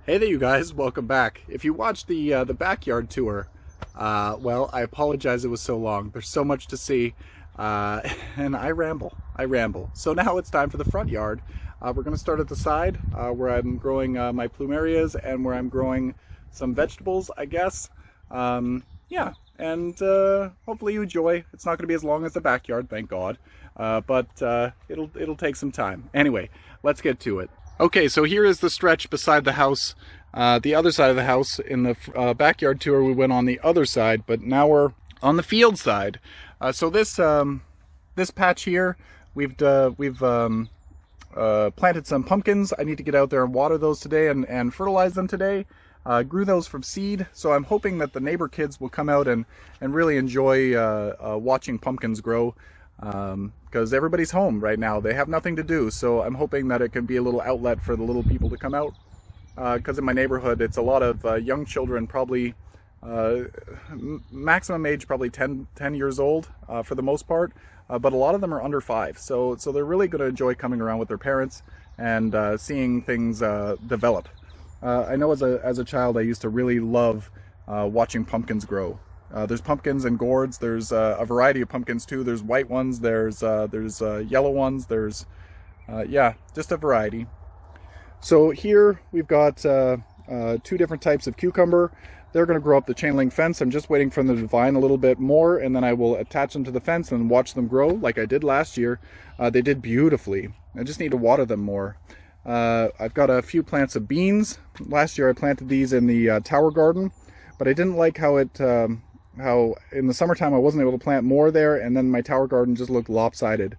Hey there, you guys. Welcome back. If you watched the backyard tour, well, I apologize it was so long. There's so much to see, and I ramble. So now it's time for the front yard. We're going to start at the side where I'm growing my plumerias and where I'm growing some vegetables, I guess. Yeah, and hopefully you enjoy. It's not going to be as long as the backyard, thank God, but it'll take some time. Anyway, let's get to it. Okay, so here is the stretch beside the house, the other side of the house. In the backyard tour, we went on the other side, but now we're on the field side. So this patch here, we've planted some pumpkins. I need to get out there and water those today and fertilize them today. Grew those from seed, so I'm hoping that the neighbor kids will come out and really enjoy watching pumpkins grow. Because everybody's home right now. They have nothing to do, so I'm hoping that it can be a little outlet for the little people to come out. Because in my neighborhood, it's a lot of young children, probably maximum age probably 10 years old for the most part, but a lot of them are under 5. So they're really going to enjoy coming around with their parents and seeing things develop. I know as a child, I used to really love watching pumpkins grow. There's pumpkins and gourds. There's a variety of pumpkins too. There's white ones, there's yellow ones, there's yeah, just a variety. So here we've got 2 different types of cucumber. They're going to grow up the chain link fence. I'm just waiting for them to vine a little bit more, and then I will attach them to the fence and watch them grow like I did last year. They did beautifully. I just need to water them more. I've got a few plants of beans. Last year I planted these in the tower garden, but I didn't like how in the summertime I wasn't able to plant more there, and then my tower garden just looked lopsided.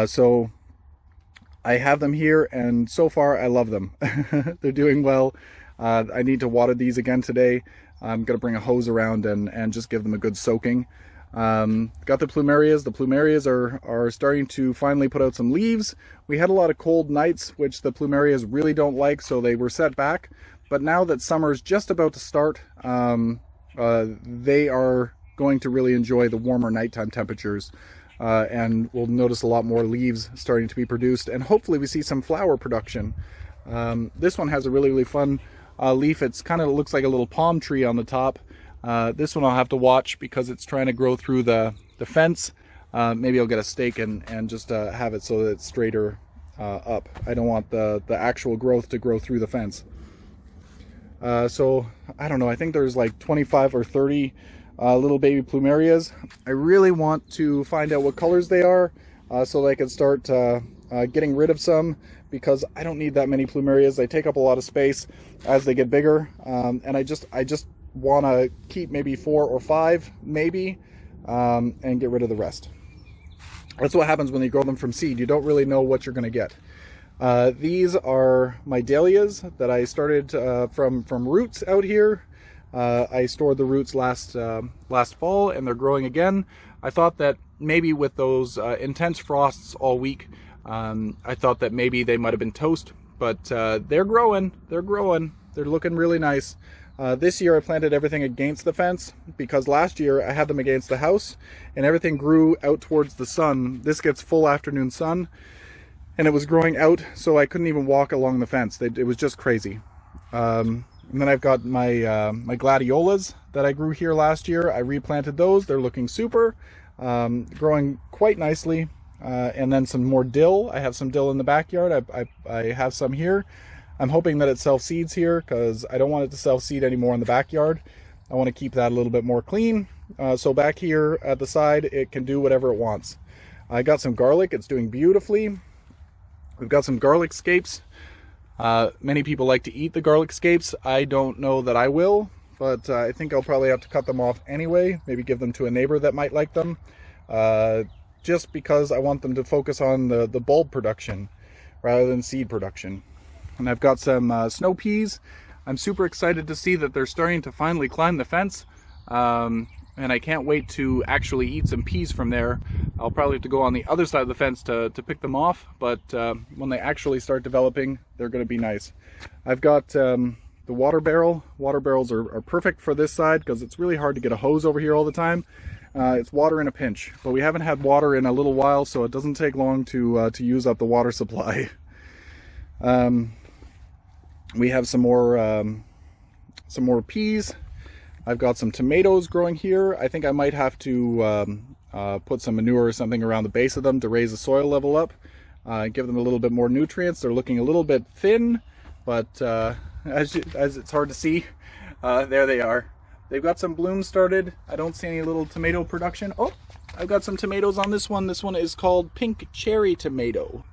So I have them here, and so far I love them. They're doing well. I need to water these again today. I'm going to bring a hose around and just give them a good soaking. Got the plumerias. The plumerias are starting to finally put out some leaves. We had a lot of cold nights, which the plumerias really don't like, so they were set back. But now that summer's just about to start, they are going to really enjoy the warmer nighttime temperatures, and we'll notice a lot more leaves starting to be produced, and hopefully we see some flower production. This one has a really fun leaf. It's kind of looks like a little palm tree on the top. This one I'll have to watch because it's trying to grow through the fence. Maybe I'll get a stake and just have it so that it's straighter up. I don't want the actual growth to grow through the fence. So I don't know, I think there's like 25 or 30 little baby plumerias. I really want to find out what colors they are so that I can start getting rid of some, because I don't need that many plumerias. They take up a lot of space as they get bigger, and I just want to keep maybe 4 or 5 maybe, and get rid of the rest. That's what happens when you grow them from seed. You don't really know what you're going to get. These are my dahlias that I started from roots out here. I stored the roots last fall, and they're growing again. I thought that maybe with those intense frosts all week, I thought that maybe they might have been toast, but they're growing. They're looking really nice. This year I planted everything against the fence, because last year I had them against the house and everything grew out towards the sun. This gets full afternoon sun, and it was growing out, so I couldn't even walk along the fence. It was just crazy. And then I've got my my gladiolas that I grew here last year. I replanted those. They're looking super, growing quite nicely. And then some more dill. I have some dill in the backyard. I have some here. I'm hoping that it self-seeds here, because I don't want it to self-seed anymore in the backyard. I want to keep that a little bit more clean. So back here at the side, it can do whatever it wants. I got some garlic. It's doing beautifully. We've got some garlic scapes. Many people like to eat the garlic scapes. I don't know that I will, but I think I'll probably have to cut them off anyway. Maybe give them to a neighbor that might like them. Just because I want them to focus on the bulb production rather than seed production. And I've got some snow peas. I'm super excited to see that they're starting to finally climb the fence. And I can't wait to actually eat some peas from there. I'll probably have to go on the other side of the fence to pick them off, but when they actually start developing, they're going to be nice. I've got the water barrel. Water barrels are perfect for this side because it's really hard to get a hose over here all the time. It's water in a pinch, but we haven't had water in a little while, so it doesn't take long to use up the water supply. We have some more peas. I've got some tomatoes growing here. I think I might have to put some manure or something around the base of them to raise the soil level up, give them a little bit more nutrients. They're looking a little bit thin, but as it's hard to see, there they are. They've got some blooms started. I don't see any little tomato production. Oh, I've got some tomatoes on this one. This one is called pink cherry tomato.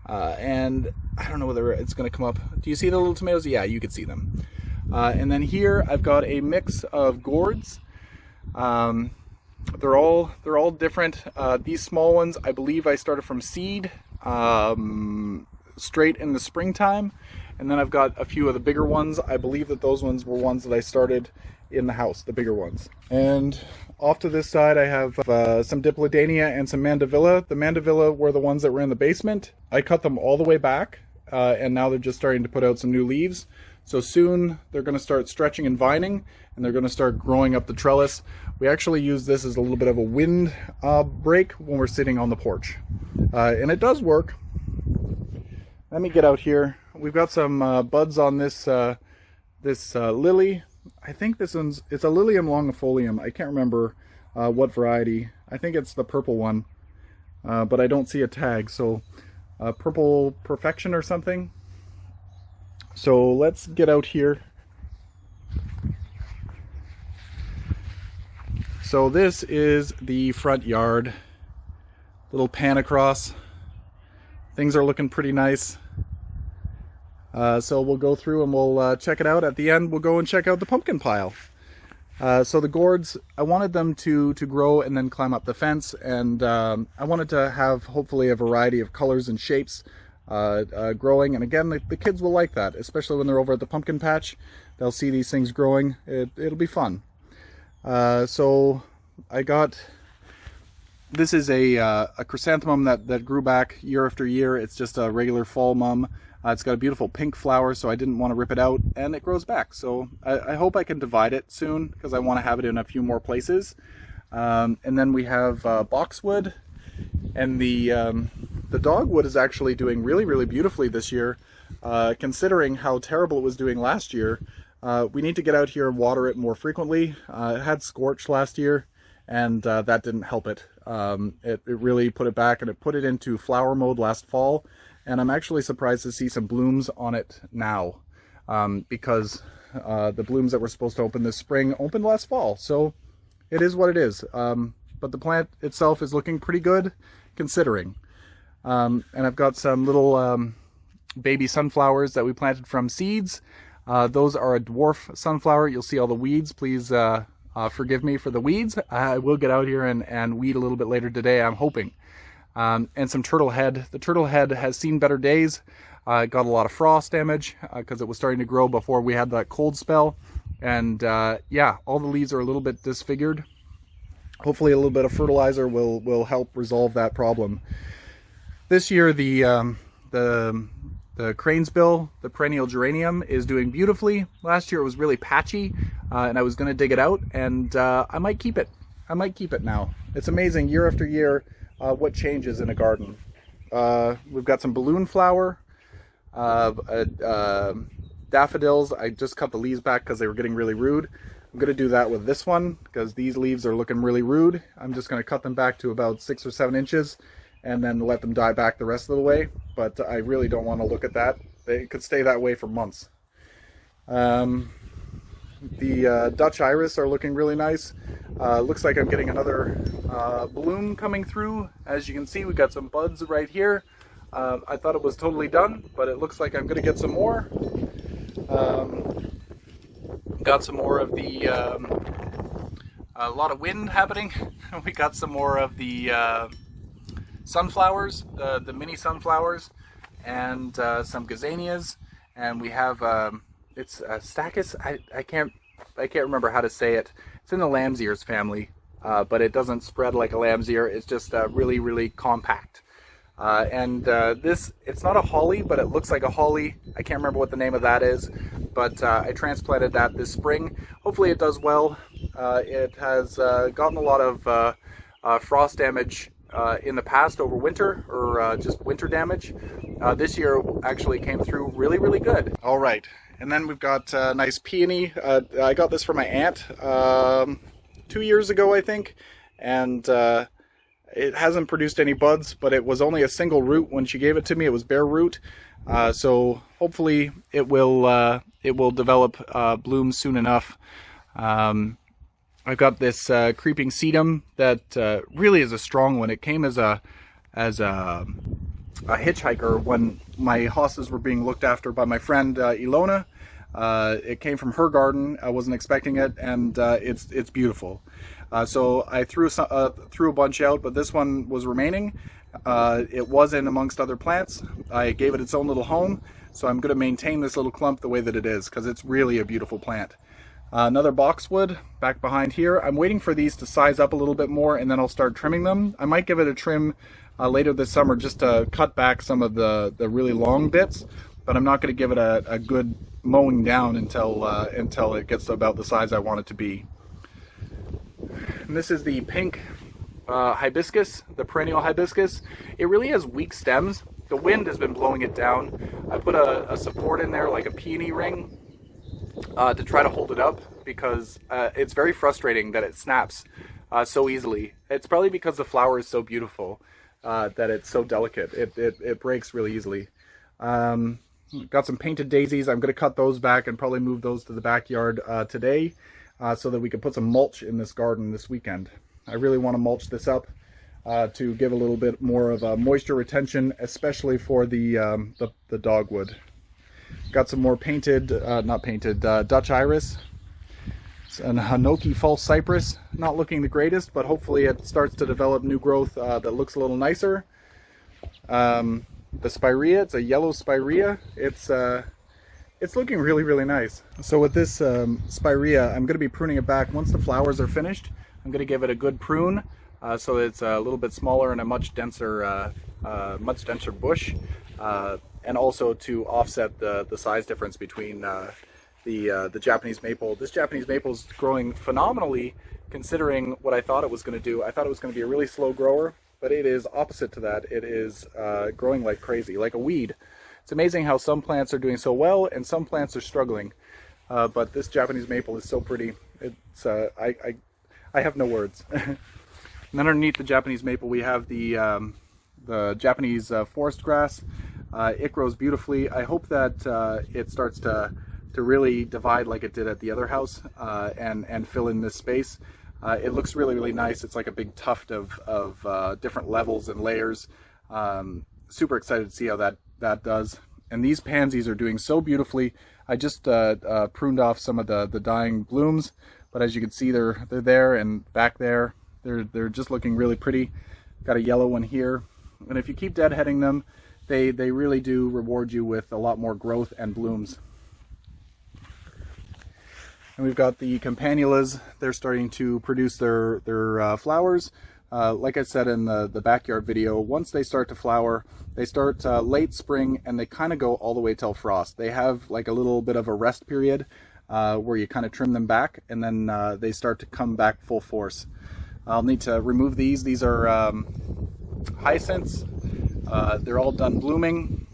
And I don't know whether it's going to come up. Do you see the little tomatoes? Yeah, you can see them. And then here I've got a mix of gourds. They're all different. These small ones, I believe I started from seed straight in the springtime. And then I've got a few of the bigger ones. I believe that those ones were ones that I started in the house, the bigger ones. And off to this side I have some Diplodania and some Mandevilla. The Mandevilla were the ones that were in the basement. I cut them all the way back, and now they're just starting to put out some new leaves. So soon they're going to start stretching and vining, and they're going to start growing up the trellis. We actually use this as a little bit of a wind break when we're sitting on the porch. And it does work. Let me get out here. We've got some buds on this lily. I think it's a Lilium longifolium. I can't remember what variety. I think it's the purple one, but I don't see a tag. So Purple Perfection or something. So let's get out here. So this is the front yard. Little pan across. Things are looking pretty nice. So we'll go through and we'll check it out. At the end, we'll go and check out the pumpkin pile. So the gourds, I wanted them to grow and then climb up the fence, and I wanted to have hopefully a variety of colors and shapes growing. And again, the kids will like that, especially when they're over at the pumpkin patch. They'll see these things growing. It'll be fun. So I got, this is a chrysanthemum that grew back year after year. It's just a regular fall mum. It's got a beautiful pink flower, so I didn't want to rip it out, and it grows back. So I hope I can divide it soon, because I want to have it in a few more places. And then we have boxwood, and the dogwood is actually doing really, really beautifully this year, considering how terrible it was doing last year. We need to get out here and water it more frequently. It had scorched last year, and that didn't help it. It really put it back, and it put it into flower mode last fall. And I'm actually surprised to see some blooms on it now, because the blooms that were supposed to open this spring opened last fall. So it is what it is. But the plant itself is looking pretty good, considering. And I've got some little baby sunflowers that we planted from seeds. Those are a dwarf sunflower. You'll see all the weeds. Please forgive me for the weeds. I will get out here and weed a little bit later today, I'm hoping. And some turtle head. The turtle head has seen better days. It got a lot of frost damage because it was starting to grow before we had that cold spell. And yeah, all the leaves are a little bit disfigured. Hopefully a little bit of fertilizer will help resolve that problem. This year the cranesbill, the perennial geranium, is doing beautifully. Last year it was really patchy, and I was going to dig it out, and I might keep it. I might keep it now. It's amazing year after year what changes in a garden. We've got some balloon flower, daffodils. I just cut the leaves back because they were getting really rude. I'm going to do that with this one because these leaves are looking really rude. I'm just going to cut them back to about 6 or 7 inches and then let them die back the rest of the way. But I really don't want to look at that. They could stay that way for months. The Dutch iris are looking really nice. Looks like I'm getting another bloom coming through. As you can see, we got some buds right here. I thought it was totally done, but it looks like I'm going to get some more. Got some more of the, a lot of wind happening. We got some more of the sunflowers, the mini sunflowers, and some gazanias. And we have, it's Stachys. I can't remember how to say it. It's in the lamb's ears family, but it doesn't spread like a lamb's ear. It's just really, really compact. This, it's not a holly, but it looks like a holly. I can't remember what the name of that is, but I transplanted that this spring. Hopefully it does well. It has gotten a lot of frost damage in the past over winter, or just winter damage. This year actually came through really, really good. All right, and then we've got a nice peony. I got this from my aunt 2 years ago, I think, and it hasn't produced any buds, but it was only a single root when she gave it to me. It was bare root, so hopefully it will develop blooms soon enough. I've got this creeping sedum that really is a strong one. It came as a hitchhiker when my hosses were being looked after by my friend Ilona. It came from her garden. I wasn't expecting it, and it's beautiful. So I threw a bunch out, but this one was remaining. It was in amongst other plants. I gave it its own little home, so I'm going to maintain this little clump the way that it is, because it's really a beautiful plant. Another boxwood back behind here. I'm waiting for these to size up a little bit more, and then I'll start trimming them. I might give it a trim later this summer just to cut back some of the really long bits, but I'm not going to give it a good mowing down until it gets to about the size I want it to be. And this is the pink hibiscus, the perennial hibiscus. It really has weak stems. The wind has been blowing it down. I put a support in there, like a peony ring, to try to hold it up, because it's very frustrating that it snaps so easily. It's probably because the flower is so beautiful that it's so delicate. It breaks really easily. Got some painted daisies. I'm going to cut those back and probably move those to the backyard today, so that we can put some mulch in this garden this weekend. I really want to mulch this up to give a little bit more of a moisture retention, especially for the dogwood. Got some more painted, Dutch iris and Hanoki false cypress. Not looking the greatest, but hopefully it starts to develop new growth that looks a little nicer. The spirea, it's a yellow spirea. It's looking really, really nice. So with this spirea, I'm going to be pruning it back. Once the flowers are finished, I'm going to give it a good prune so that it's a little bit smaller and a much denser bush. And also to offset the size difference between the Japanese maple. This Japanese maple is growing phenomenally, considering what I thought it was going to do. I thought it was going to be a really slow grower, but it is opposite to that. It is growing like crazy, like a weed. It's amazing how some plants are doing so well and some plants are struggling. But this Japanese maple is so pretty. It's I have no words. And then underneath the Japanese maple, we have the Japanese forest grass. It grows beautifully. I hope that it starts to really divide like it did at the other house and fill in this space. It looks really, really nice. It's like a big tuft of different levels and layers. Super excited to see how that does. And these pansies are doing so beautifully. I just pruned off some of the dying blooms, but as you can see, they're there and back there. They're just looking really pretty. Got a yellow one here. And if you keep deadheading them, they really do reward you with a lot more growth and blooms. And we've got the campanulas. They're starting to produce their flowers. Like I said in the backyard video, once they start to flower, they start late spring and they kind of go all the way till frost. They have like a little bit of a rest period where you kind of trim them back, and then they start to come back full force. I'll need to remove these. These are hyacinths. They're all done blooming.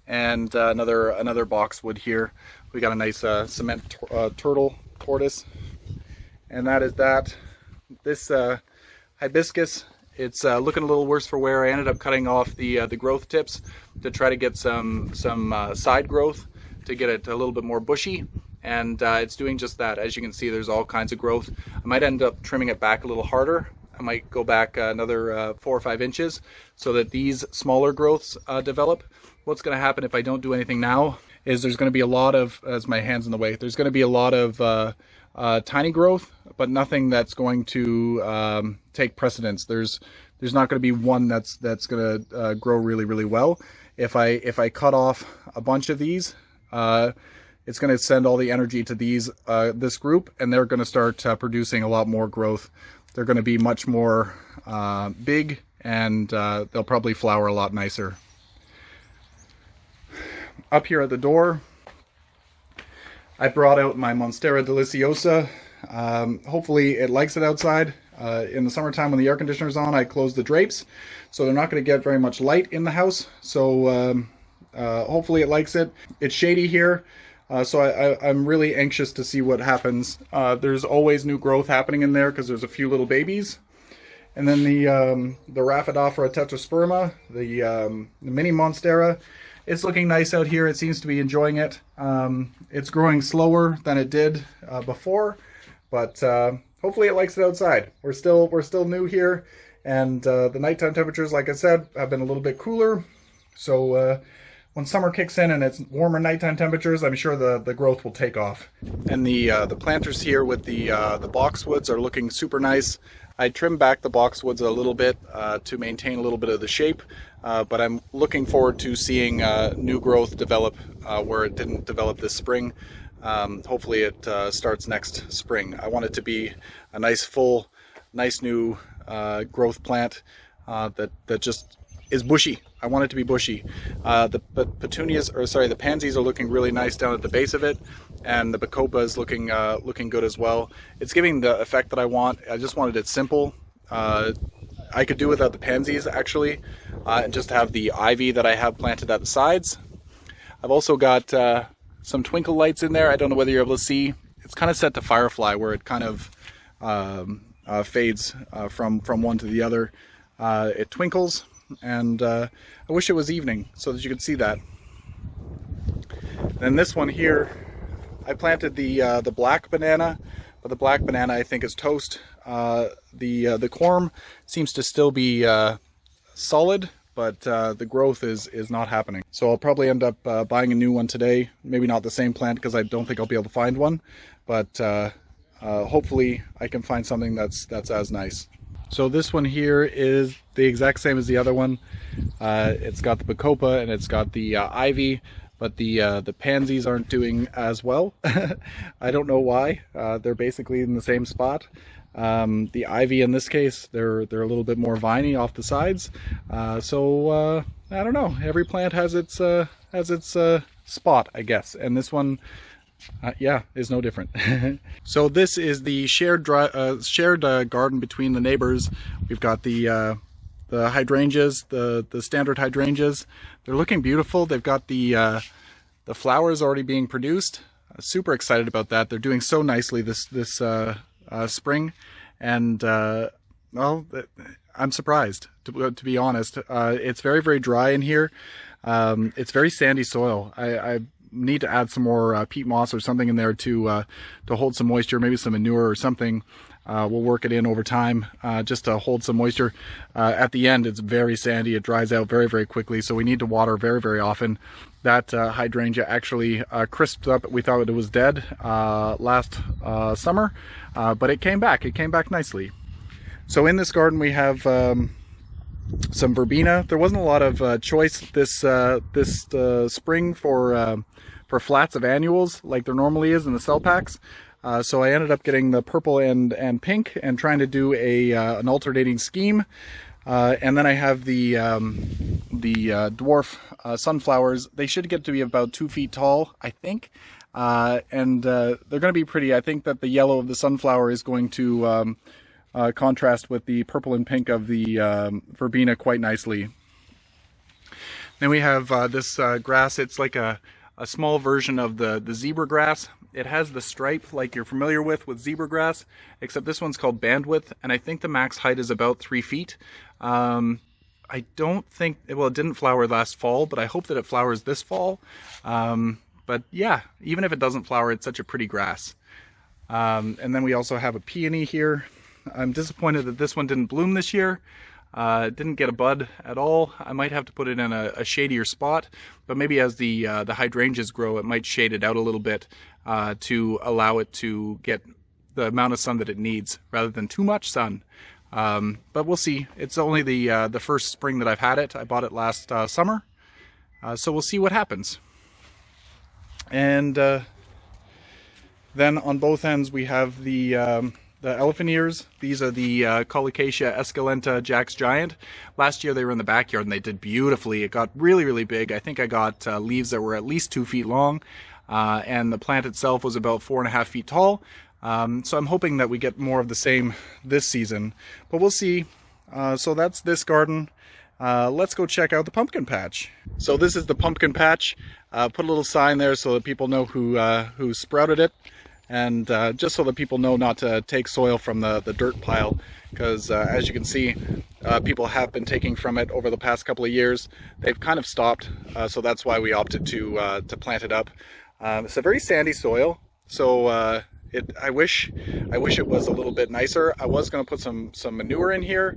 And another boxwood here. We got a nice cement turtle tortoise, and that is that. This hibiscus, it's looking a little worse for wear. I ended up cutting off the growth tips to try to get some side growth to get it a little bit more bushy, and it's doing just that. As you can see, there's all kinds of growth. I might end up trimming it back a little harder. I might go back another 4 or 5 inches so that these smaller growths develop. What's going to happen if I don't do anything now is there's going to be a lot of, as my hand's in the way, there's going to be a lot of tiny growth, but nothing that's going to take precedence. There's not going to be one that's going to grow really, really well. If I cut off a bunch of these, it's going to send all the energy to this group, and they're going to start producing a lot more growth. They're going to be much more big, and they'll probably flower a lot nicer. Up here at the door, I brought out my Monstera deliciosa. Hopefully it likes it outside. In the summertime when the air conditioner's on, I close the drapes, so they're not going to get very much light in the house. So hopefully it likes it. It's shady here, so I'm really anxious to see what happens. There's always new growth happening in there because there's a few little babies. And then the Rhaphidophora tetrasperma, the mini monstera, it's looking nice out here. It seems to be enjoying it. It's growing slower than it did before, but hopefully it likes it outside. We're still new here, and the nighttime temperatures, like I said, have been a little bit cooler. So when summer kicks in and it's warmer nighttime temperatures, I'm sure the growth will take off. And the planters here with the boxwoods are looking super nice. I trimmed back the boxwoods a little bit to maintain a little bit of the shape, but I'm looking forward to seeing new growth develop where it didn't develop this spring. Hopefully it starts next spring. I want it to be a nice full, nice new growth plant that just is bushy. I want it to be bushy. The pansies are looking really nice down at the base of it, and the bacopa is looking good as well. It's giving the effect that I want. I just wanted it simple. I could do without the pansies actually, and just have the ivy that I have planted at the sides. I've also got some twinkle lights in there. I don't know whether you're able to see. It's kind of set to firefly, where it kind of fades from one to the other. It twinkles, and I wish it was evening so that you could see that. Then this one here, I planted the black banana, but the black banana I think is toast. The corm seems to still be solid, but the growth is not happening. So I'll probably end up buying a new one today. Maybe not the same plant, because I don't think I'll be able to find one, but hopefully I can find something that's as nice. So this one here is the exact same as the other one. It's got the bacopa and it's got the ivy, but the pansies aren't doing as well. I don't know why. They're basically in the same spot. The ivy in this case, they're a little bit more viney off the sides. So I don't know. Every plant has its spot, I guess, and this one, yeah, is no different. So this is the shared garden between the neighbors. We've got the hydrangeas, the standard hydrangeas. They're looking beautiful. They've got the flowers already being produced. Super excited about that. They're doing so nicely this spring, and well, I'm surprised to be honest. It's very, very dry in here. It's very sandy soil. I need to add some more peat moss or something in there to hold some moisture, maybe some manure or something. We'll work it in over time, just to hold some moisture. At the end, it's very sandy. It dries out very, very quickly, so we need to water very, very often. That hydrangea actually crisped up. We thought it was dead last summer, but it came back. It came back nicely. So in this garden we have some verbena. There wasn't a lot of choice this spring for flats of annuals like there normally is in the cell packs. So I ended up getting the purple and pink and trying to do an alternating scheme. And then I have the dwarf sunflowers. They should get to be about 2 feet tall, I think. And they're going to be pretty. I think that the yellow of the sunflower is going to contrast with the purple and pink of the verbena quite nicely. Then we have this grass. It's like a small version of the zebra grass. It has the stripe like you're familiar with zebra grass, except this one's called bandwidth, and I think the max height is about 3 feet. I don't think, well, it didn't flower last fall, but I hope that it flowers this fall. But yeah, even if it doesn't flower, it's such a pretty grass. And then we also have a peony here. I'm disappointed that this one didn't bloom this year. It didn't get a bud at all. I might have to put it in a shadier spot, but maybe as the hydrangeas grow, it might shade it out a little bit to allow it to get the amount of sun that it needs, rather than too much sun. But we'll see. It's only the first spring that I've had it. I bought it last summer, so we'll see what happens. And then on both ends we have the elephant ears. These are the Colocasia esculenta Jack's Giant. Last year they were in the backyard and they did beautifully. It got really, really big. I think I got leaves that were at least 2 feet long, and the plant itself was about 4.5 feet tall. So I'm hoping that we get more of the same this season, but we'll see. So that's this garden. Let's go check out the pumpkin patch. So this is the pumpkin patch. Put a little sign there so that people know who sprouted it, and just so that people know not to take soil from the dirt pile, because as you can see, people have been taking from it over the past couple of years. They've kind of stopped, so that's why we opted to plant it up. It's a very sandy soil, so I wish it was a little bit nicer. I was going to put some manure in here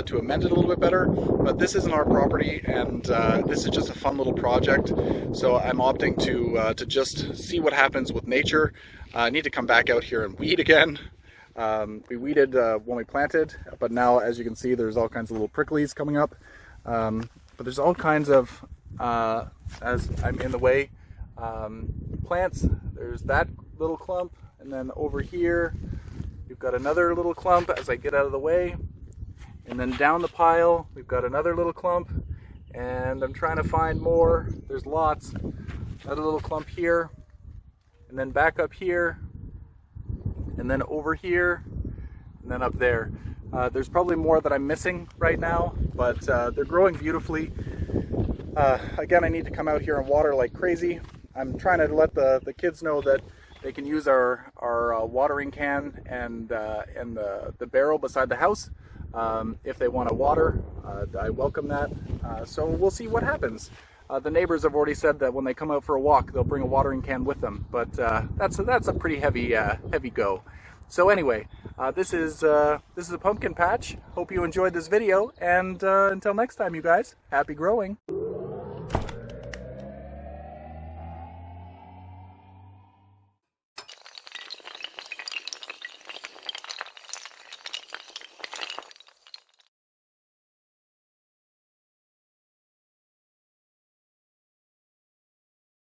to amend it a little bit better, but this isn't our property, and this is just a fun little project. So I'm opting to just see what happens with nature. I need to come back out here and weed again. We weeded when we planted, but now, as you can see, there's all kinds of little pricklies coming up. But there's all kinds of, as I'm in the way, plants. There's that little clump. And then over here, we've got another little clump as I get out of the way. And then down the pile, we've got another little clump. And I'm trying to find more. There's lots. Another little clump here. And then back up here. And then over here. And then up there. There's probably more that I'm missing right now, but they're growing beautifully. Again, I need to come out here and water like crazy. I'm trying to let the kids know that they can use our watering can and the barrel beside the house if they want to water. I welcome that. So we'll see what happens. The neighbors have already said that when they come out for a walk, they'll bring a watering can with them, but that's a pretty heavy go. So anyway, this is a pumpkin patch. Hope you enjoyed this video, and until next time, you guys, happy growing.